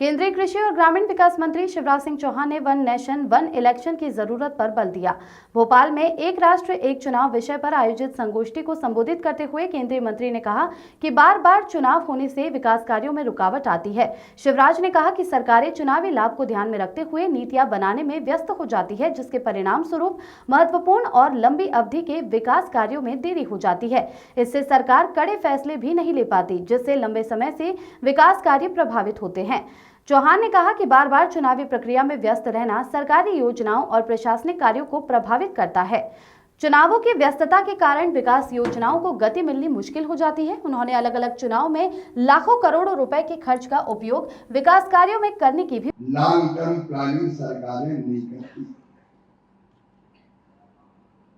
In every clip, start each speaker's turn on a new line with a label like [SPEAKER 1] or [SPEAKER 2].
[SPEAKER 1] केंद्रीय कृषि और ग्रामीण विकास मंत्री शिवराज सिंह चौहान ने वन नेशन वन इलेक्शन की जरूरत पर बल दिया। भोपाल में एक राष्ट्र एक चुनाव विषय पर आयोजित संगोष्ठी को संबोधित करते हुए केंद्रीय मंत्री ने कहा कि बार बार चुनाव होने से विकास कार्यों में रुकावट आती है। शिवराज ने कहा कि सरकारें चुनावी लाभ को ध्यान में रखते हुए नीतियां बनाने में व्यस्त हो जाती है, जिसके परिणाम स्वरूप महत्वपूर्ण और लंबी अवधि के विकास कार्यों में देरी हो जाती है। इससे सरकार कड़े फैसले भी नहीं ले पाती, जिससे लंबे समय से विकास कार्य प्रभावित होते हैं। चौहान ने कहा कि बार बार चुनावी प्रक्रिया में व्यस्त रहना सरकारी योजनाओं और प्रशासनिक कार्यों को प्रभावित करता है। चुनावों की व्यस्तता के कारण विकास योजनाओं को गति मिलनी मुश्किल हो जाती है। उन्होंने अलग अलग चुनाव में लाखों करोड़ों रुपए के खर्च का उपयोग विकास कार्यों में करने की भी
[SPEAKER 2] लॉन्ग टर्म प्लानिंग सरकारें नहीं करती।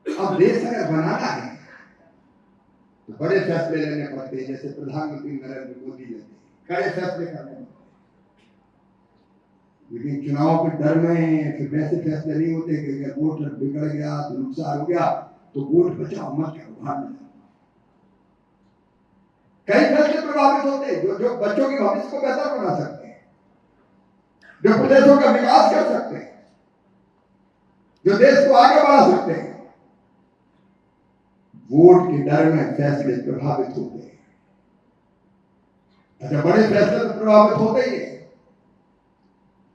[SPEAKER 2] अब देश अगर बनाना है तो बड़े फैसले लेने पड़ते हैं, जैसे प्रधानमंत्री नरेंद्र मोदी लेते कड़े फैसले करने पड़ते, लेकिन चुनाव के डर में फिर वैसे फैसले नहीं होते कि अगर वोट बिगड़ गया तो नुकसान हो गया तो वोट बचाओ मत करो, भाग जाओ। कई फैसले प्रभावित होते हैं जो बच्चों के भविष्य को बेहतर बना सकते हैं, जो प्रदेशों का विकास कर सकते हैं, जो देश को आगे बढ़ा सकते हैं। वोट के डर में फैसले प्रभावित होते हैं। अच्छा, बड़े फैसले तो प्रभावित होते ही हैं।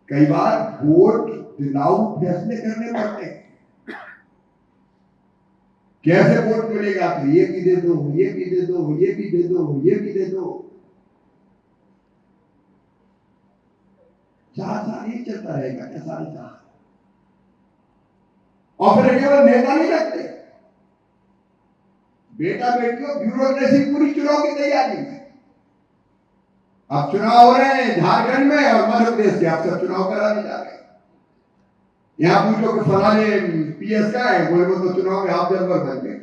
[SPEAKER 2] कई बार वोट दिलाऊ फैसले करने पड़ते हैं। कैसे वोट मिलेगा? तो ये भी दे दो, ये भी दे दो, ये भी दे दो, ये भी दे दो। 4 साल ही चलता रहेगा क्या? 4.5 साल। और फिर केवल नेता नहीं रखते, बेटा बेटियों ब्यूरोक्रेसी पूरी चुनाव की तैयारी में। अब चुनाव हो रहे हैं झारखंड में और मध्य प्रदेश के, आप सब चुनाव कराने जा रहे हैं। यहाँ पूछो कि फलाने पीएस का है, बोले वो तो चुनाव में ऑब्जर्वर बन गए।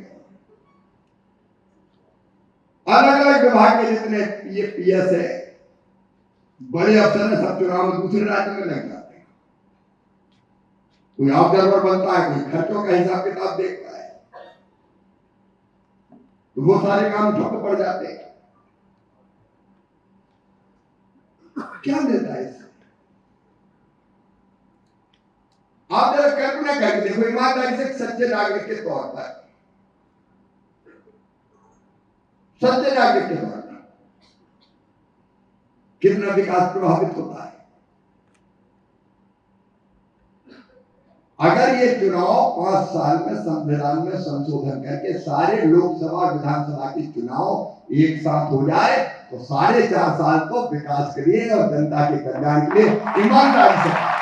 [SPEAKER 2] अलग अलग विभाग के जितने ये पीएस है, बड़े अफसर है, सब चुनाव में दूसरे राज्य में लग जाते हैं। कोई ऑब्जर्वर बनता है, कोई खर्चों का हिसाब किताब देखता है, तो वो सारे काम ठप पड़ जाते हैं। क्या देता है इससे? आप जरा कल्पना करके देखो, ईमानदारी से सच्चे नागरिक के तौर पर, सच्चे नागरिक के तौर पर कितना विकास प्रभावित होता है। अगर ये चुनाव 5 साल में संविधान में संशोधन करके सारे लोकसभा विधानसभा के चुनाव एक साथ हो जाए तो 4.5 साल तो विकास के लिए और जनता के कल्याण के लिए ईमानदारी से